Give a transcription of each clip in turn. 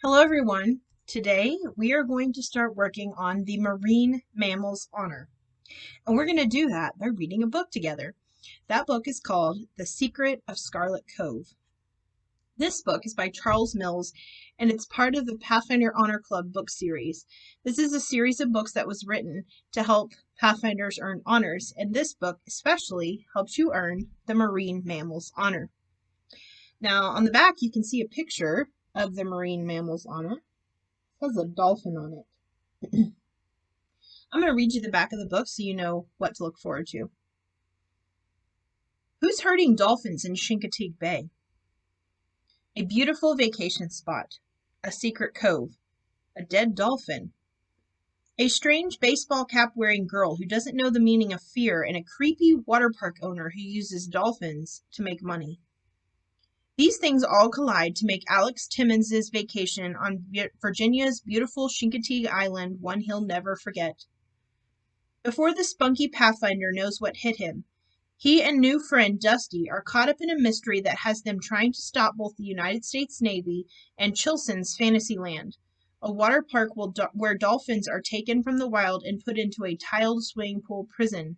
Hello everyone. Today we are going to start working on the Marine Mammals Honor. And we're going to do that by reading a book together. That book is called The Secret of Scarlett Cove. This book is by Charles Mills and it's part of the Pathfinder Honor Club book series. This is a series of books that was written to help Pathfinders earn honors, and this book especially helps you earn the Marine Mammals Honor. Now on the back you can see a picture of the Marine Mammals Honor. It has a dolphin on it. I'm going to read you the back of the book so you know what to look forward to. Who's herding dolphins in Chincoteague Bay? A beautiful vacation spot. A secret cove. A dead dolphin. A strange baseball cap wearing girl who doesn't know the meaning of fear, and a creepy water park owner who uses dolphins to make money. These things all collide to make Alex Timmons' vacation on Virginia's beautiful Chincoteague Island one he'll never forget. Before the spunky Pathfinder knows what hit him, he and new friend Dusty are caught up in a mystery that has them trying to stop both the United States Navy and Chilson's Fantasyland, a water park where dolphins are taken from the wild and put into a tiled swimming pool prison.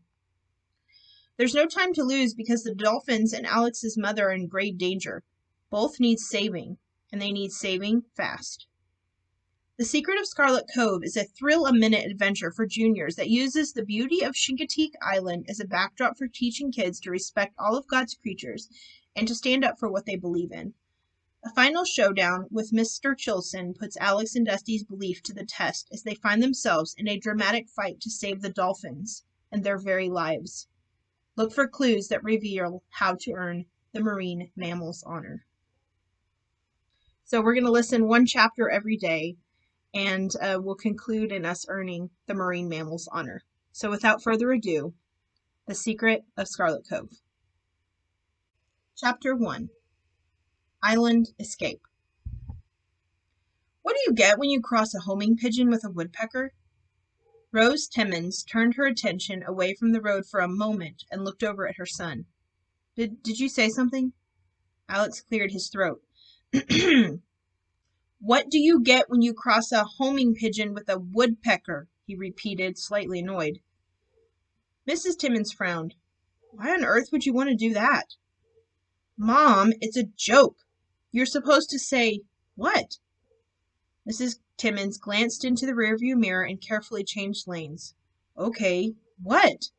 There's no time to lose because the dolphins and Alex's mother are in grave danger. Both need saving, and they need saving fast. The Secret of Scarlett Cove is a thrill-a-minute adventure for juniors that uses the beauty of Chincoteague Island as a backdrop for teaching kids to respect all of God's creatures and to stand up for what they believe in. A final showdown with Mr. Chilson puts Alex and Dusty's belief to the test as they find themselves in a dramatic fight to save the dolphins and their very lives. Look for clues that reveal how to earn the Marine Mammals Honor. So we're going to listen one chapter every day, and we'll conclude in us earning the Marine Mammals Honor. So without further ado, The Secret of Scarlett Cove. Chapter 1. Island Escape. What do you get when you cross a homing pigeon with a woodpecker? Rose Timmons turned her attention away from the road for a moment and looked over at her son. Did you say something? Alex cleared his throat. What do you get when you cross a homing pigeon with a woodpecker? He repeated, slightly annoyed. Mrs. Timmons frowned. Why on earth would you want to do that? Mom, it's a joke. You're supposed to say, what? Mrs. Timmons glanced into the rearview mirror and carefully changed lanes. Okay, what?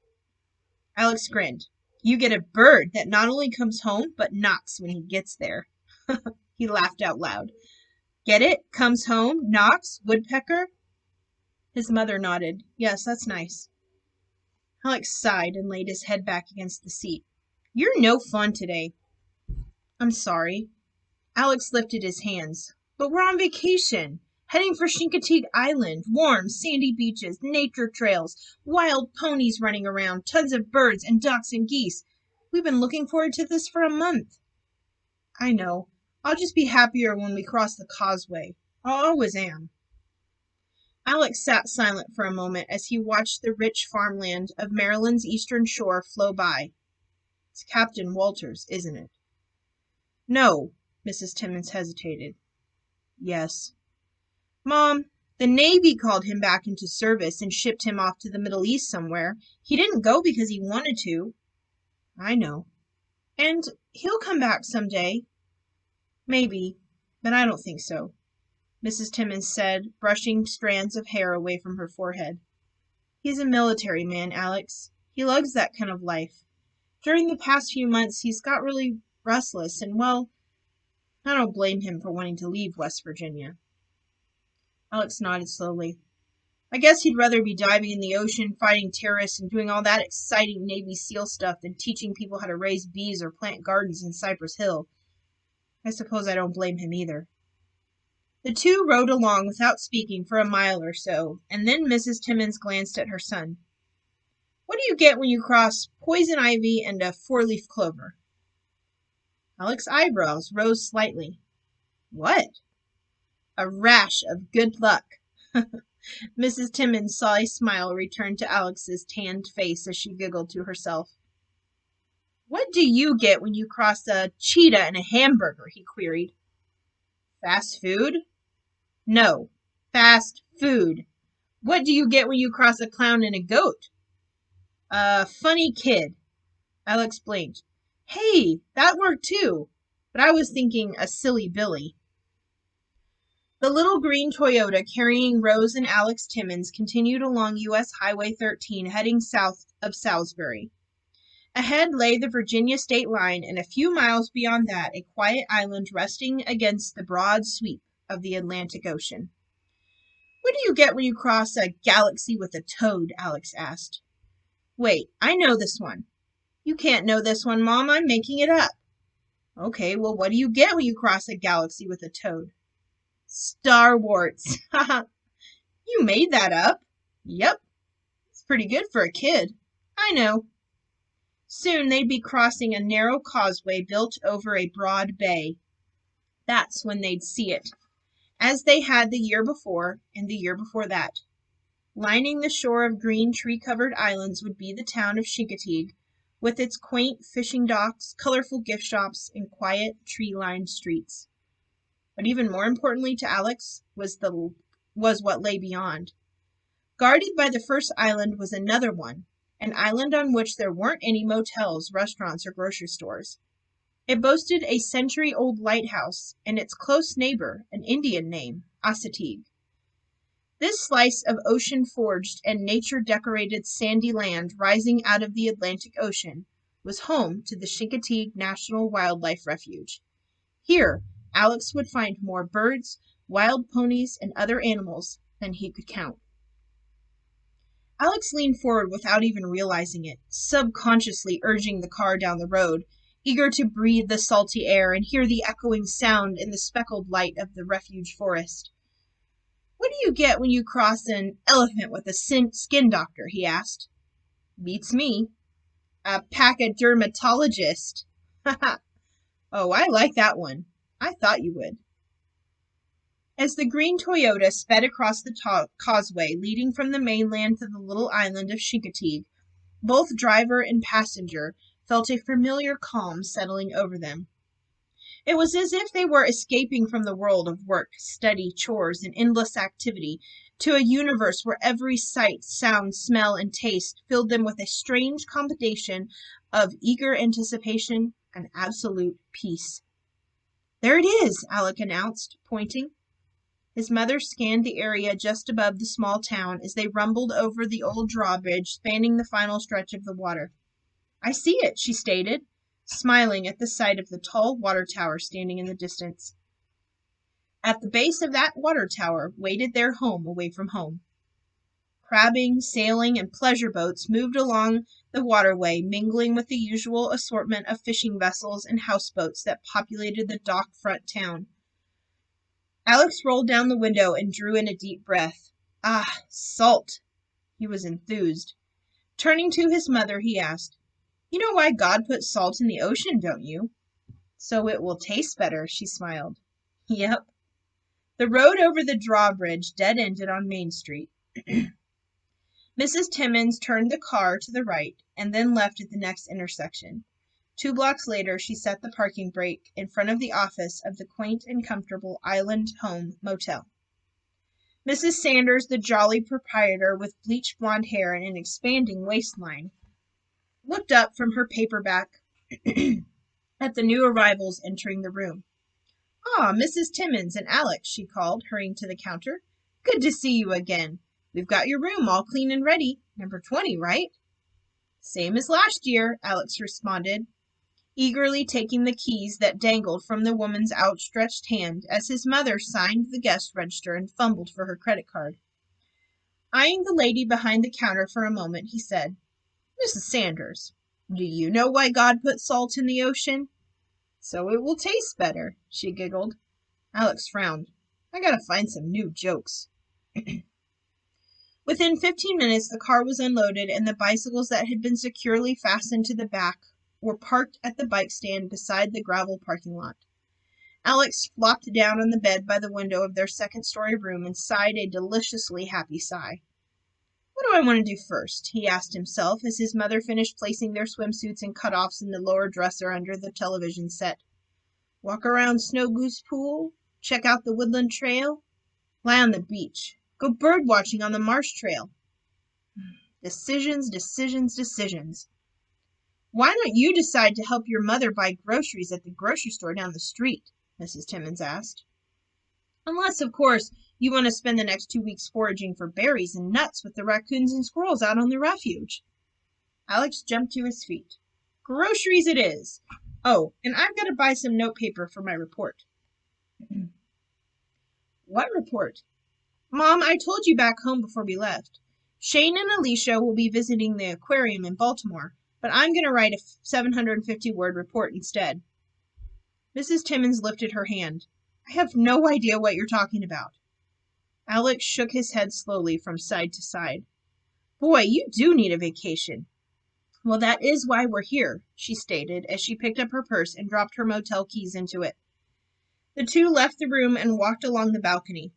Alex grinned. You get a bird that not only comes home, but knocks when he gets there. He laughed out loud. Get it? Comes home, knocks, woodpecker? His mother nodded. Yes, that's nice. Alex sighed and laid his head back against the seat. You're no fun today. I'm sorry. Alex lifted his hands. But we're on vacation. Heading for Chincoteague Island. Warm, sandy beaches, nature trails, wild ponies running around, tons of birds and ducks and geese. We've been looking forward to this for a month. I know. I'll just be happier when we cross the causeway. I always am. Alex sat silent for a moment as he watched the rich farmland of Maryland's eastern shore flow by. It's Captain Walters, isn't it? No, Mrs. Timmons hesitated. Yes. Mom, the Navy called him back into service and shipped him off to the Middle East somewhere. He didn't go because he wanted to. I know. And he'll come back someday. Maybe, but I don't think so, Mrs. Timmons said, brushing strands of hair away from her forehead. He's a military man, Alex. He loves that kind of life. During the past few months, he's got really restless, and, well, I don't blame him for wanting to leave West Virginia. Alex nodded slowly. I guess he'd rather be diving in the ocean, fighting terrorists, and doing all that exciting Navy SEAL stuff than teaching people how to raise bees or plant gardens in Cypress Hill. I suppose I don't blame him either. The two rode along without speaking for a mile or so, and then Mrs. Timmons glanced at her son. What do you get when you cross poison ivy and a four-leaf clover? Alex's eyebrows rose slightly. What? A rash of good luck. Mrs. Timmons saw a smile return to Alex's tanned face as she giggled to herself. What do you get when you cross a cheetah and a hamburger? He queried. Fast food? No. Fast food. What do you get when you cross a clown and a goat? Funny kid. Alex blinked. Hey, that worked too. But I was thinking a silly Billy. The little green Toyota carrying Rose and Alex Timmons continued along U.S. Highway 13 heading south of Salisbury. Ahead lay the Virginia state line, and a few miles beyond that a quiet island resting against the broad sweep of the Atlantic Ocean. What do you get when you cross a galaxy with a toad? Alex asked. Wait, I know this one. You can't know this one, Mom. I'm making it up. Okay, well, what do you get when you cross a galaxy with a toad? Starwarts. Haha. You made that up. Yep. It's pretty good for a kid. I know. Soon they'd be crossing a narrow causeway built over a broad bay. That's when they'd see it, as they had the year before and the year before that. Lining the shore of green tree-covered islands would be the town of Chincoteague, with its quaint fishing docks, colorful gift shops, and quiet, tree-lined streets. But even more importantly to Alex was what lay beyond. Guarded by the first island was another one, an island on which there weren't any motels, restaurants, or grocery stores. It boasted a century-old lighthouse and its close neighbor, an Indian name, Chincoteague. This slice of ocean-forged and nature-decorated sandy land rising out of the Atlantic Ocean was home to the Chincoteague National Wildlife Refuge. Here, Alex would find more birds, wild ponies, and other animals than he could count. Alex leaned forward without even realizing it, subconsciously urging the car down the road, eager to breathe the salty air and hear the echoing sound in the speckled light of the refuge forest. What do you get when you cross an elephant with a skin doctor? He asked. Beats me. A pachydermatologist. Haha. Oh, I like that one. I thought you would. As the green Toyota sped across the causeway leading from the mainland to the little island of Chincoteague, both driver and passenger felt a familiar calm settling over them. It was as if they were escaping from the world of work, study, chores, and endless activity to a universe where every sight, sound, smell, and taste filled them with a strange combination of eager anticipation and absolute peace. There it is, Alec announced, pointing. His mother scanned the area just above the small town as they rumbled over the old drawbridge spanning the final stretch of the water. I see it, she stated, smiling at the sight of the tall water tower standing in the distance. At the base of that water tower waited their home away from home. Crabbing, sailing, and pleasure boats moved along the waterway, mingling with the usual assortment of fishing vessels and houseboats that populated the dock-front town. Alex rolled down the window and drew in a deep breath. Ah, salt! He was enthused. Turning to his mother, he asked, You know why God put salt in the ocean, don't you? So it will taste better, she smiled. Yep. The road over the drawbridge dead-ended on Main Street. Mrs. Timmons turned the car to the right and then left at the next intersection. 2 blocks later, she set the parking brake in front of the office of the quaint and comfortable Island Home Motel. Mrs. Sanders, the jolly proprietor with bleached blonde hair and an expanding waistline, looked up from her paperback at the new arrivals entering the room. Ah, Mrs. Timmons and Alex, she called, hurrying to the counter. Good to see you again. We've got your room all clean and ready. Number 20, right? Same as last year, Alex responded, eagerly taking the keys that dangled from the woman's outstretched hand as his mother signed the guest register and fumbled for her credit card. Eyeing the lady behind the counter for a moment, he said, Mrs. Sanders, do you know why God put salt in the ocean? So it will taste better, she giggled. Alex frowned. I gotta find some new jokes. Within 15 minutes, the car was unloaded and the bicycles that had been securely fastened to the back were parked at the bike stand beside the gravel parking lot. Alex flopped down on the bed by the window of their second-story room and sighed a deliciously happy sigh. What do I want to do first? He asked himself as his mother finished placing their swimsuits and cutoffs in the lower dresser under the television set. Walk around Snow Goose Pool? Check out the Woodland Trail? Lie on the beach. Go bird watching on the marsh trail. Decisions, decisions, decisions. Why don't you decide to help your mother buy groceries at the grocery store down the street? Mrs. Timmins asked. Unless, of course, you want to spend the next 2 weeks foraging for berries and nuts with the raccoons and squirrels out on the refuge. Alex jumped to his feet. Groceries it is. Oh, and I've got to buy some notepaper for my report. What report? Mom, I told you back home before we left. Shane and Alicia will be visiting the aquarium in Baltimore, but I'm going to write a 750-word report instead. Mrs. Timmins lifted her hand. I have no idea what you're talking about. Alex shook his head slowly from side to side. Boy, you do need a vacation. Well, that is why we're here, she stated as she picked up her purse and dropped her motel keys into it. The two left the room and walked along the balcony.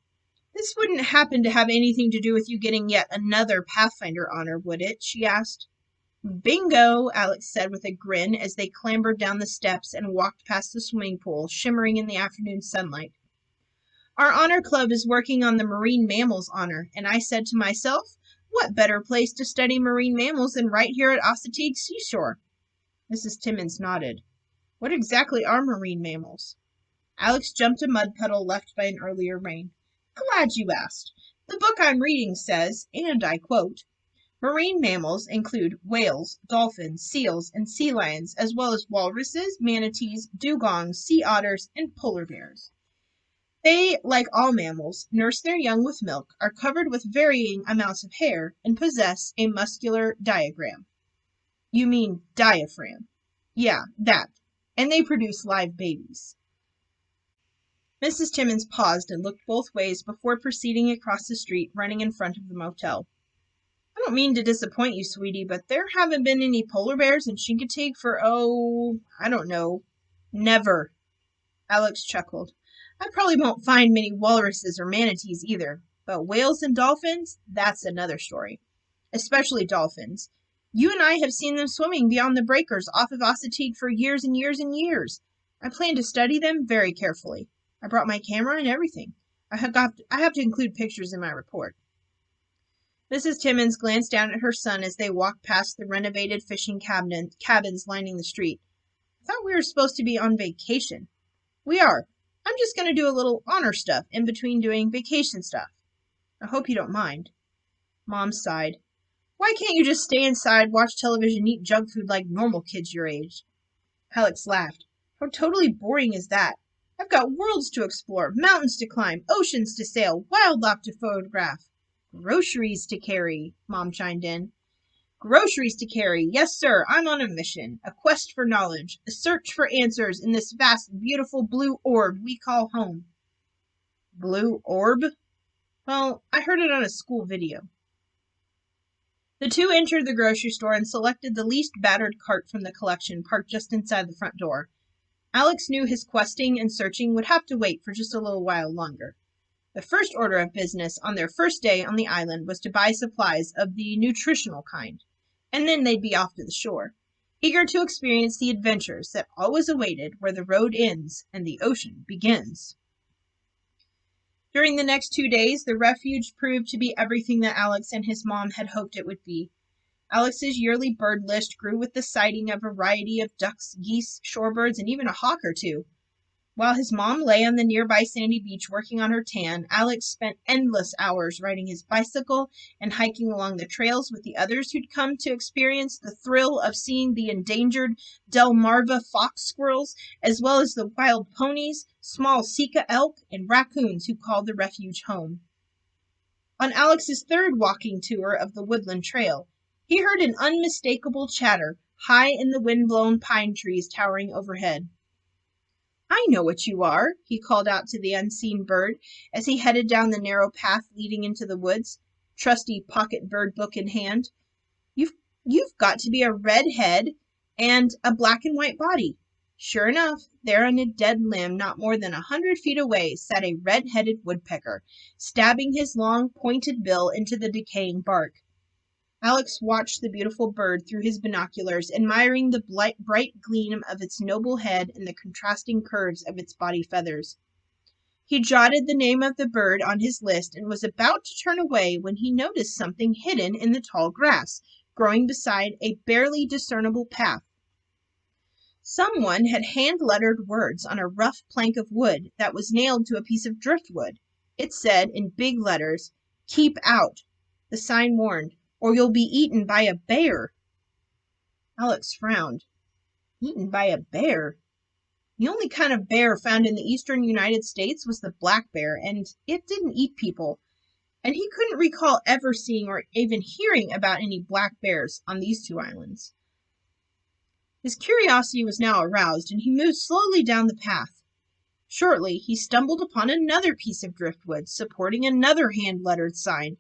This wouldn't happen to have anything to do with you getting yet another Pathfinder honor, would it? She asked. Bingo, Alex said with a grin as they clambered down the steps and walked past the swimming pool, shimmering in the afternoon sunlight. Our honor club is working on the marine mammals honor, and I said to myself, what better place to study marine mammals than right here at Chincoteague seashore? Mrs. Timmins nodded. What exactly are marine mammals? Alex jumped a mud puddle left by an earlier rain. Glad you asked. The book I'm reading says, and I quote, marine mammals include whales, dolphins, seals, and sea lions, as well as walruses, manatees, dugongs, sea otters, and polar bears. They, like all mammals, nurse their young with milk, are covered with varying amounts of hair, and possess a muscular diaphragm. You mean diaphragm? Yeah, that. And they produce live babies. Mrs. Timmins paused and looked both ways before proceeding across the street, running in front of the motel. I don't mean to disappoint you, sweetie, but there haven't been any polar bears in Chincoteague for, I don't know, never. Alex chuckled. I probably won't find many walruses or manatees either, but whales and dolphins, that's another story. Especially dolphins. You and I have seen them swimming beyond the breakers off of Chincoteague for years and years and years. I plan to study them very carefully. I brought my camera and everything. I have to include pictures in my report. Mrs. Timmins glanced down at her son as they walked past the renovated fishing cabins lining the street. I thought we were supposed to be on vacation. We are. I'm just going to do a little honor stuff in between doing vacation stuff. I hope you don't mind. Mom sighed. Why can't you just stay inside, watch television, eat junk food like normal kids your age? Alex laughed. How totally boring is that? I've got worlds to explore, mountains to climb, oceans to sail, wildlife to photograph. Groceries to carry, Mom chimed in. Groceries to carry. Yes, sir, I'm on a mission, a quest for knowledge, a search for answers in this vast, beautiful blue orb we call home. Blue orb? Well, I heard it on a school video. The two entered the grocery store and selected the least battered cart from the collection parked just inside the front door. Alex knew his questing and searching would have to wait for just a little while longer. The first order of business on their first day on the island was to buy supplies of the nutritional kind, and then they'd be off to the shore, eager to experience the adventures that always awaited where the road ends and the ocean begins. During the next 2 days, the refuge proved to be everything that Alex and his mom had hoped it would be. Alex's yearly bird list grew with the sighting of a variety of ducks, geese, shorebirds, and even a hawk or two. While his mom lay on the nearby sandy beach working on her tan, Alex spent endless hours riding his bicycle and hiking along the trails with the others who'd come to experience the thrill of seeing the endangered Delmarva fox squirrels, as well as the wild ponies, small Sika elk, and raccoons who called the refuge home. On Alex's third walking tour of the woodland trail, he heard an unmistakable chatter high in the wind-blown pine trees towering overhead. I know what you are, he called out to the unseen bird as he headed down the narrow path leading into the woods, trusty pocket bird book in hand. You've got to be a red head and a black and white body. Sure enough, there on a dead limb not more than 100 feet away sat a red-headed woodpecker, stabbing his long, pointed bill into the decaying bark. Alex watched the beautiful bird through his binoculars, admiring the bright gleam of its noble head and the contrasting curves of its body feathers. He jotted the name of the bird on his list and was about to turn away when he noticed something hidden in the tall grass, growing beside a barely discernible path. Someone had hand-lettered words on a rough plank of wood that was nailed to a piece of driftwood. It said in big letters, "Keep out." The sign warned, "Or you'll be eaten by a bear." Alex frowned. Eaten by a bear? The only kind of bear found in the eastern United States was the black bear, and it didn't eat people. And he couldn't recall ever seeing or even hearing about any black bears on these two islands. His curiosity was now aroused, and he moved slowly down the path. Shortly, he stumbled upon another piece of driftwood, supporting another hand-lettered sign.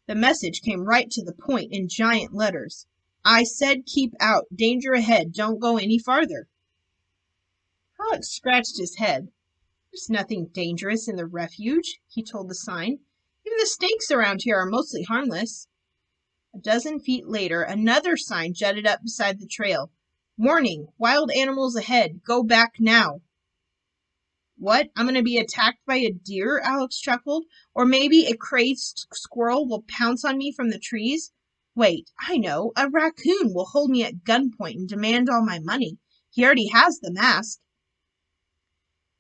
The message came right to the point in giant letters. "I said keep out. Danger ahead. Don't go any farther." Alex scratched his head. "There's nothing dangerous in the refuge," he told the sign. "Even the snakes around here are mostly harmless." A dozen feet later, another sign jutted up beside the trail. "Warning, wild animals ahead. Go back now." "What? I'm going to be attacked by a deer?" Alex chuckled. "Or maybe a crazed squirrel will pounce on me from the trees? Wait, I know. A raccoon will hold me at gunpoint and demand all my money. He already has the mask."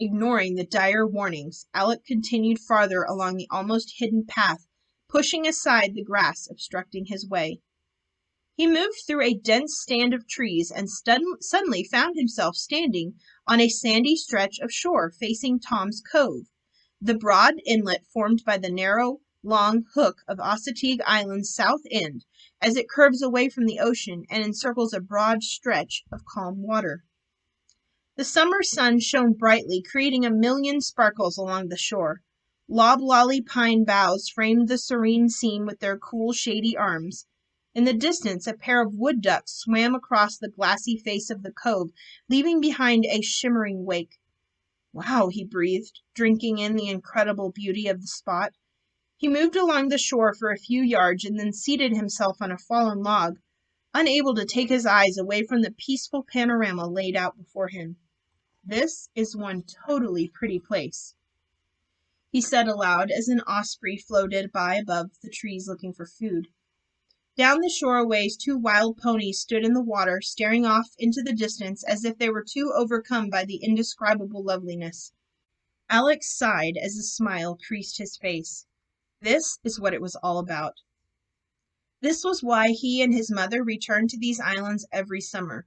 Ignoring the dire warnings, Alec continued farther along the almost hidden path, pushing aside the grass obstructing his way. He moved through a dense stand of trees and suddenly found himself standing on a sandy stretch of shore facing Tom's Cove, the broad inlet formed by the narrow, long hook of Chincoteague Island's south end as it curves away from the ocean and encircles a broad stretch of calm water. The summer sun shone brightly, creating a million sparkles along the shore. Loblolly pine boughs framed the serene scene with their cool, shady arms. In the distance, a pair of wood ducks swam across the glassy face of the cove, leaving behind a shimmering wake. "Wow," he breathed, drinking in the incredible beauty of the spot. He moved along the shore for a few yards and then seated himself on a fallen log, unable to take his eyes away from the peaceful panorama laid out before him. "This is one totally pretty place," he said aloud as an osprey floated by above the trees looking for food. Down the shore a ways, two wild ponies stood in the water, staring off into the distance as if they were too overcome by the indescribable loveliness. Alex sighed as a smile creased his face. This is what it was all about. This was why he and his mother returned to these islands every summer.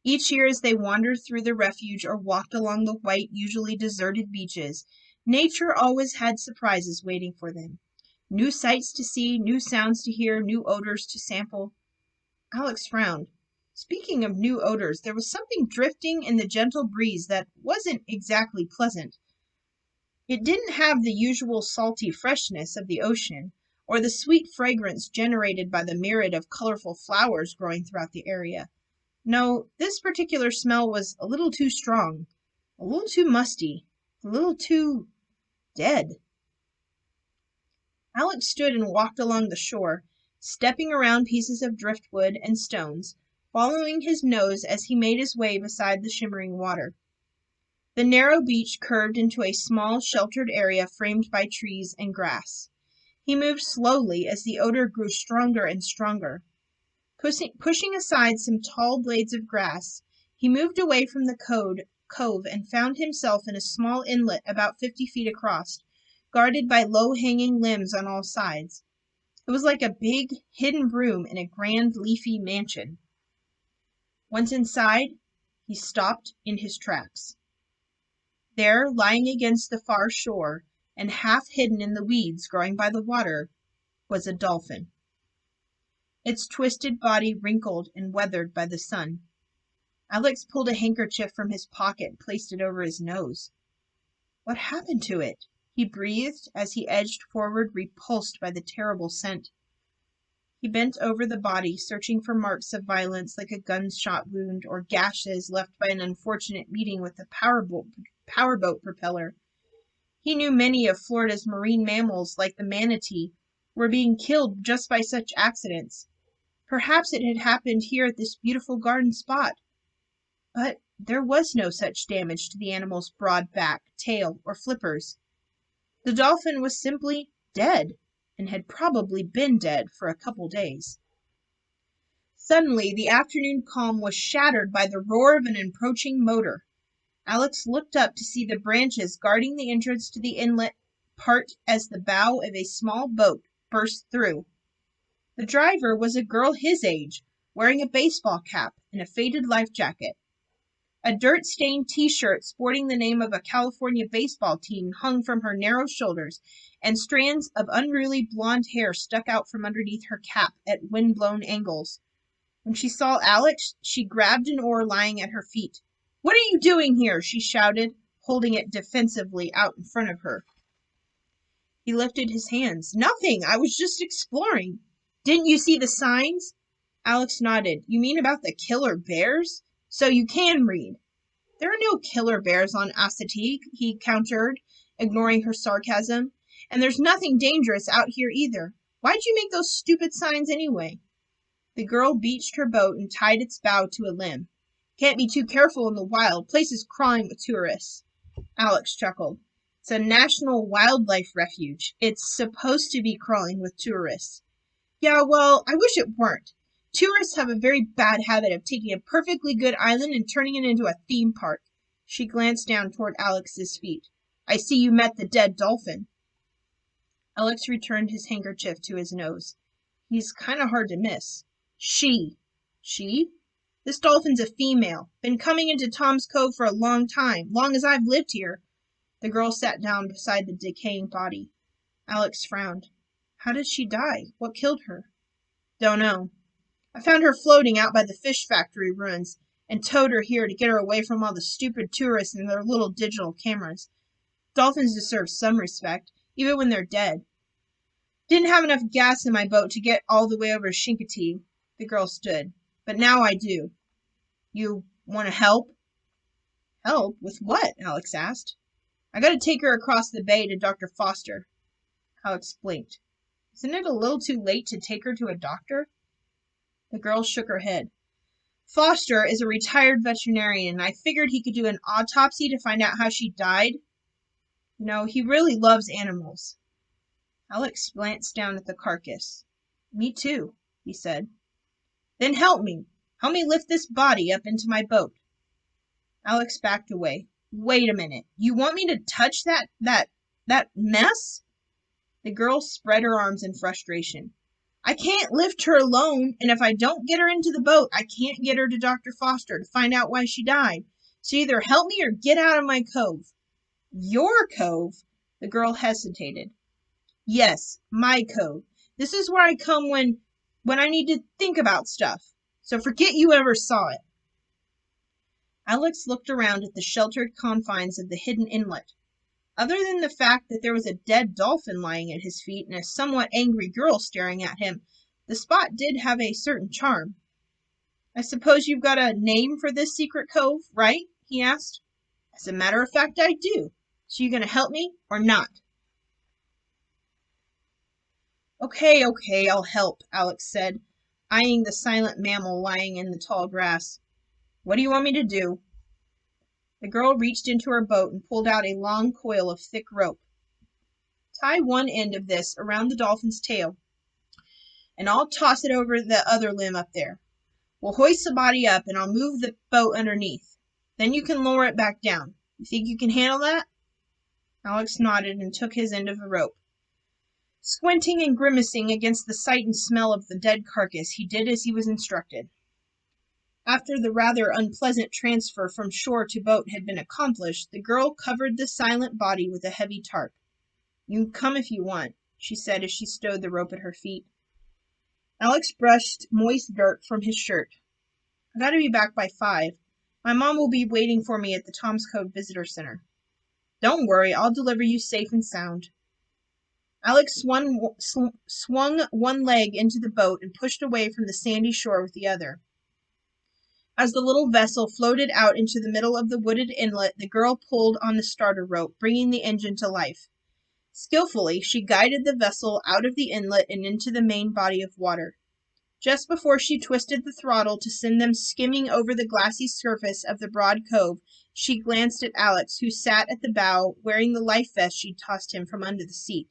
Each year as they wandered through the refuge or walked along the white, usually deserted beaches, nature always had surprises waiting for them. New sights to see, new sounds to hear, new odors to sample. Alex frowned. Speaking of new odors, there was something drifting in the gentle breeze that wasn't exactly pleasant. It didn't have the usual salty freshness of the ocean, or the sweet fragrance generated by the myriad of colorful flowers growing throughout the area. No, this particular smell was a little too strong, a little too musty, a little too dead. Alex stood and walked along the shore, stepping around pieces of driftwood and stones, following his nose as he made his way beside the shimmering water. The narrow beach curved into a small, sheltered area framed by trees and grass. He moved slowly as the odor grew stronger and stronger. Pushing aside some tall blades of grass, he moved away from the cove and found himself in a small inlet about 50 feet across, guarded by low-hanging limbs on all sides. It was like a big, hidden room in a grand, leafy mansion. Once inside, he stopped in his tracks. There, lying against the far shore, and half hidden in the weeds growing by the water, was a dolphin. Its twisted body wrinkled and weathered by the sun. Alex pulled a handkerchief from his pocket and placed it over his nose. "What happened to it?" he breathed as he edged forward, repulsed by the terrible scent. He bent over the body, searching for marks of violence like a gunshot wound or gashes left by an unfortunate meeting with a powerboat propeller. He knew many of Florida's marine mammals, like the manatee, were being killed just by such accidents. Perhaps it had happened here at this beautiful garden spot. But there was no such damage to the animal's broad back, tail, or flippers. The dolphin was simply dead, and had probably been dead for a couple days. Suddenly, the afternoon calm was shattered by the roar of an approaching motor. Alex looked up to see the branches guarding the entrance to the inlet part as the bow of a small boat burst through. The driver was a girl his age, wearing a baseball cap and a faded life jacket. A dirt-stained T-shirt sporting the name of a California baseball team hung from her narrow shoulders, and strands of unruly blonde hair stuck out from underneath her cap at wind-blown angles. When she saw Alex, she grabbed an oar lying at her feet. "What are you doing here?" she shouted, holding it defensively out in front of her. He lifted his hands. "Nothing. I was just exploring." "Didn't you see the signs?" Alex nodded. "You mean about the killer bears? So you can read." "There are no killer bears on Chincoteague," he countered, ignoring her sarcasm. "And there's nothing dangerous out here either. Why'd you make those stupid signs anyway?" The girl beached her boat and tied its bow to a limb. "Can't be too careful in the wild. Place is crawling with tourists." Alex chuckled. "It's a national wildlife refuge. It's supposed to be crawling with tourists." "Yeah, well, I wish it weren't. Tourists have a very bad habit of taking a perfectly good island and turning it into a theme park." She glanced down toward Alex's feet. "I see you met the dead dolphin." Alex returned his handkerchief to his nose. "He's kind of hard to miss." She? This dolphin's a female. Been coming into Tom's Cove for a long time. Long as I've lived here." The girl sat down beside the decaying body. Alex frowned. "How did she die? What killed her?" "Don't know. I found her floating out by the fish factory ruins and towed her here to get her away from all the stupid tourists and their little digital cameras. Dolphins deserve some respect, even when they're dead. Didn't have enough gas in my boat to get all the way over to Chincoteague." The girl stood. "But now I do." "You want to help?" "Help? With what?" Alex asked. "I gotta take her across the bay to Dr. Foster." Alex blinked. "Isn't it a little too late to take her to a doctor?" The girl shook her head. "Foster is a retired veterinarian, and I figured he could do an autopsy to find out how she died. No, he really loves animals." Alex glanced down at the carcass. "Me too," he said. "Then help me. Help me lift this body up into my boat." Alex backed away. "Wait a minute. You want me to touch that mess?" The girl spread her arms in frustration. "I can't lift her alone, and if I don't get her into the boat, I can't get her to Dr. Foster to find out why she died. So either help me or get out of my cove." "Your cove?" The girl hesitated. "Yes, my cove. This is where I come when I need to think about stuff. So forget you ever saw it." Alex looked around at the sheltered confines of the hidden inlet. Other than the fact that there was a dead dolphin lying at his feet and a somewhat angry girl staring at him, the spot did have a certain charm. "I suppose you've got a name for this secret cove, right?" he asked. "As a matter of fact, I do. So you gonna help me or not?" Okay, I'll help," Alex said, eyeing the silent mammal lying in the tall grass. "What do you want me to do?" The girl reached into her boat and pulled out a long coil of thick rope. "Tie one end of this around the dolphin's tail, and I'll toss it over the other limb up there. We'll hoist the body up, and I'll move the boat underneath. Then you can lower it back down. You think you can handle that?" Alex nodded and took his end of the rope. Squinting and grimacing against the sight and smell of the dead carcass, he did as he was instructed. After the rather unpleasant transfer from shore to boat had been accomplished, the girl covered the silent body with a heavy tarp. "You can come if you want," she said as she stowed the rope at her feet. Alex brushed moist dirt from his shirt. "I gotta be back by 5. My mom will be waiting for me at the Tom's Cove Visitor Center." "Don't worry, I'll deliver you safe and sound." Alex swung one leg into the boat and pushed away from the sandy shore with the other. As the little vessel floated out into the middle of the wooded inlet, the girl pulled on the starter rope, bringing the engine to life. Skillfully, she guided the vessel out of the inlet and into the main body of water. Just before she twisted the throttle to send them skimming over the glassy surface of the broad cove, she glanced at Alex, who sat at the bow, wearing the life vest she'd tossed him from under the seat.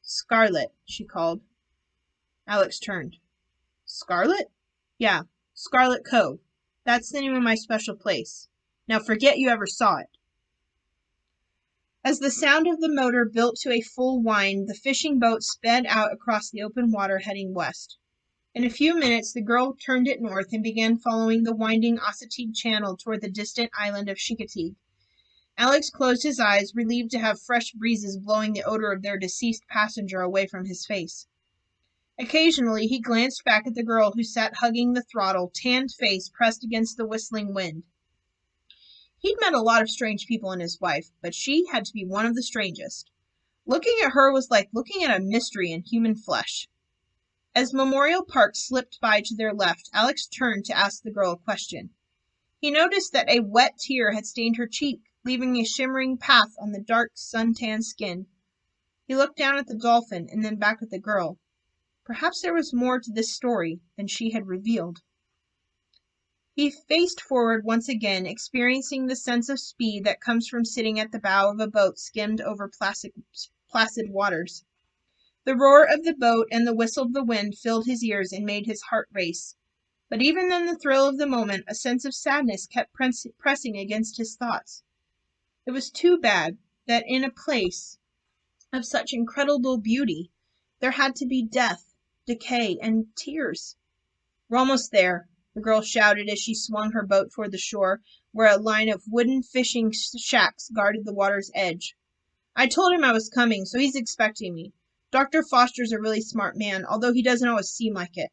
"Scarlet," she called. Alex turned. "Scarlet?" "Yeah, Scarlett Cove. That's the name of my special place. Now forget you ever saw it." As the sound of the motor built to a full whine, the fishing boat sped out across the open water, heading west. In a few minutes, the girl turned it north and began following the winding Chincoteague channel toward the distant island of Chincoteague. Alex closed his eyes, relieved to have fresh breezes blowing the odor of their deceased passenger away from his face. Occasionally, he glanced back at the girl who sat hugging the throttle, tanned face pressed against the whistling wind. He'd met a lot of strange people in his life, but she had to be one of the strangest. Looking at her was like looking at a mystery in human flesh. As Memorial Park slipped by to their left, Alex turned to ask the girl a question. He noticed that a wet tear had stained her cheek, leaving a shimmering path on the dark, sun-tanned skin. He looked down at the dolphin and then back at the girl. Perhaps there was more to this story than she had revealed. He faced forward once again, experiencing the sense of speed that comes from sitting at the bow of a boat skimmed over placid waters. The roar of the boat and the whistle of the wind filled his ears and made his heart race. But even in the thrill of the moment, a sense of sadness kept pressing against his thoughts. It was too bad that in a place of such incredible beauty, there had to be death, decay, and tears. "We're almost there," the girl shouted as she swung her boat toward the shore, where a line of wooden fishing shacks guarded the water's edge. "I told him I was coming, so he's expecting me. Dr. Foster's a really smart man, although he doesn't always seem like it."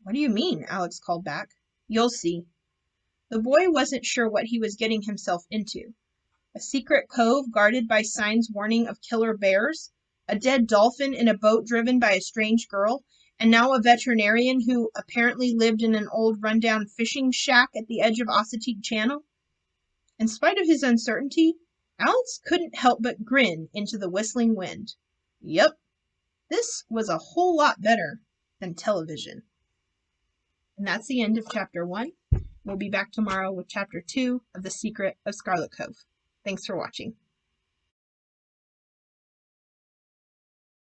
"What do you mean?" Alex called back. "You'll see." The boy wasn't sure what he was getting himself into. A secret cove guarded by signs warning of killer bears, a dead dolphin in a boat driven by a strange girl, and now a veterinarian who apparently lived in an old rundown fishing shack at the edge of Chincoteague Channel. In spite of his uncertainty, Alex couldn't help but grin into the whistling wind. Yep, this was a whole lot better than television. And that's the end of Chapter 1. We'll be back tomorrow with Chapter 2 of The Secret of Scarlett Cove. Thanks for watching.